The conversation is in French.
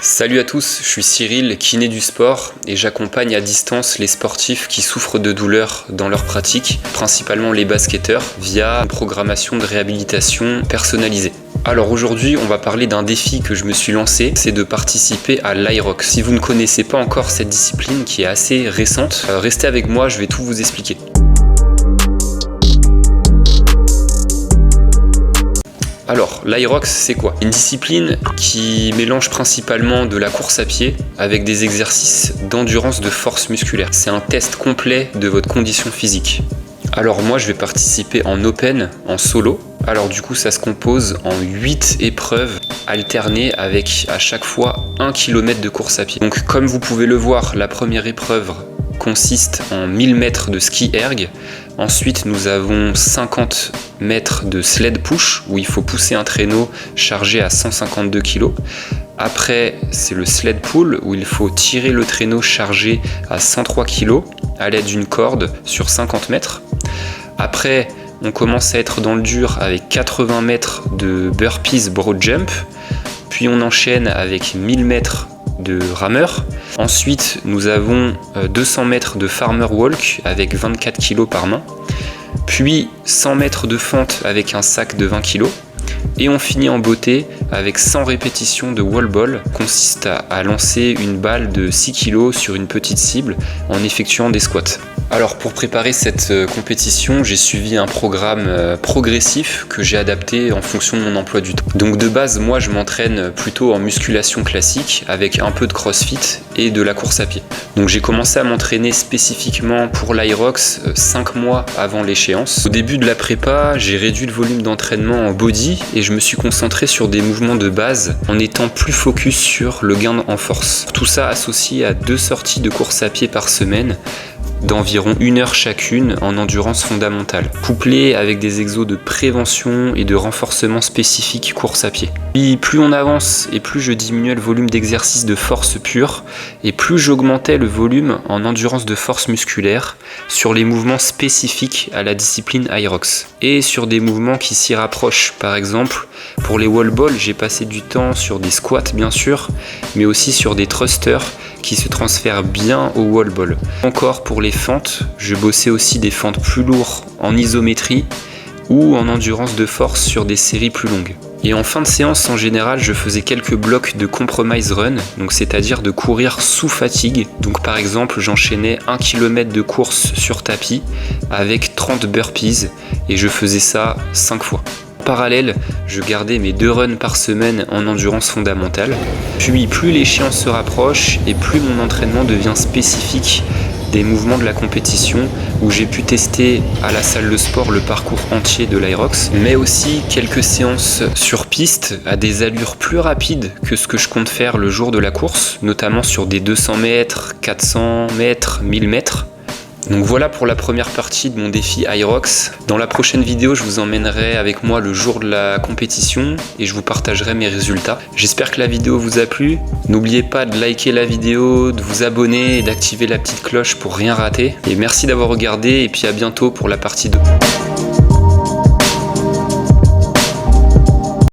Salut à tous, je suis Cyril, kiné du sport et j'accompagne à distance les sportifs qui souffrent de douleurs dans leur pratique, principalement les basketteurs, via une programmation de réhabilitation personnalisée. Alors aujourd'hui, on va parler d'un défi que je me suis lancé, c'est de participer à l'Hyrox. Si vous ne connaissez pas encore cette discipline qui est assez récente, restez avec moi, je vais tout vous expliquer. Alors, l'Hyrox, c'est quoi? Une discipline qui mélange principalement de la course à pied avec des exercices d'endurance de force musculaire. C'est un test complet de votre condition physique. Alors moi, je vais participer en open, en solo. Alors du coup, ça se compose en 8 épreuves alternées avec à chaque fois 1 km de course à pied. Donc comme vous pouvez le voir, la première épreuve consiste en 1000 mètres de ski erg. Ensuite, nous avons 50 mètres de sled push où il faut pousser un traîneau chargé à 152 kg. Après, c'est le sled pull où il faut tirer le traîneau chargé à 103 kg à l'aide d'une corde sur 50 mètres. Après, on commence à être dans le dur avec 80 mètres de burpees broad jump. Puis on enchaîne avec 1000 mètres de rameur. Ensuite, nous avons 200 mètres de farmer walk avec 24 kg par main. Puis 100 mètres de fente avec un sac de 20 kg. Et on finit en beauté avec 100 répétitions de wall ball, consiste à lancer une balle de 6 kg sur une petite cible en effectuant des squats. Alors pour préparer cette compétition, j'ai suivi un programme progressif que j'ai adapté en fonction de mon emploi du temps. Donc de base, moi je m'entraîne plutôt en musculation classique avec un peu de crossfit et de la course à pied. Donc j'ai commencé à m'entraîner spécifiquement pour l'Hyrox 5 mois avant l'échéance. Au début de la prépa, j'ai réduit le volume d'entraînement en body et je me suis concentré sur des mouvements de base en étant plus focus sur le gain en force. Tout ça associé à 2 sorties de course à pied par semaine d'environ 1 heure chacune en endurance fondamentale, couplé avec des exos de prévention et de renforcement spécifique course à pied. Puis plus on avance et plus je diminuais le volume d'exercice de force pure et plus j'augmentais le volume en endurance de force musculaire sur les mouvements spécifiques à la discipline Hyrox et sur des mouvements qui s'y rapprochent. Par exemple, pour les wall balls, j'ai passé du temps sur des squats bien sûr, mais aussi sur des thrusters qui se transfèrent bien au wall ball. Encore pour les fentes, je bossais aussi des fentes plus lourdes en isométrie ou en endurance de force sur des séries plus longues. Et en fin de séance, en général, je faisais quelques blocs de compromise run, donc c'est-à-dire de courir sous fatigue. Donc par exemple, j'enchaînais 1 km de course sur tapis avec 30 burpees et je faisais ça 5 fois. En parallèle, je gardais mes 2 runs par semaine en endurance fondamentale. Puis plus l'échéance se rapproche et plus mon entraînement devient spécifique des mouvements de la compétition où j'ai pu tester à la salle de sport le parcours entier de l'Hyrox, mais aussi quelques séances sur piste à des allures plus rapides que ce que je compte faire le jour de la course, notamment sur des 200 mètres, 400 mètres, 1000 mètres. Donc voilà pour la première partie de mon défi Hyrox. Dans la prochaine vidéo, je vous emmènerai avec moi le jour de la compétition et je vous partagerai mes résultats. J'espère que la vidéo vous a plu. N'oubliez pas de liker la vidéo, de vous abonner et d'activer la petite cloche pour rien rater. Et merci d'avoir regardé et puis à bientôt pour la partie 2.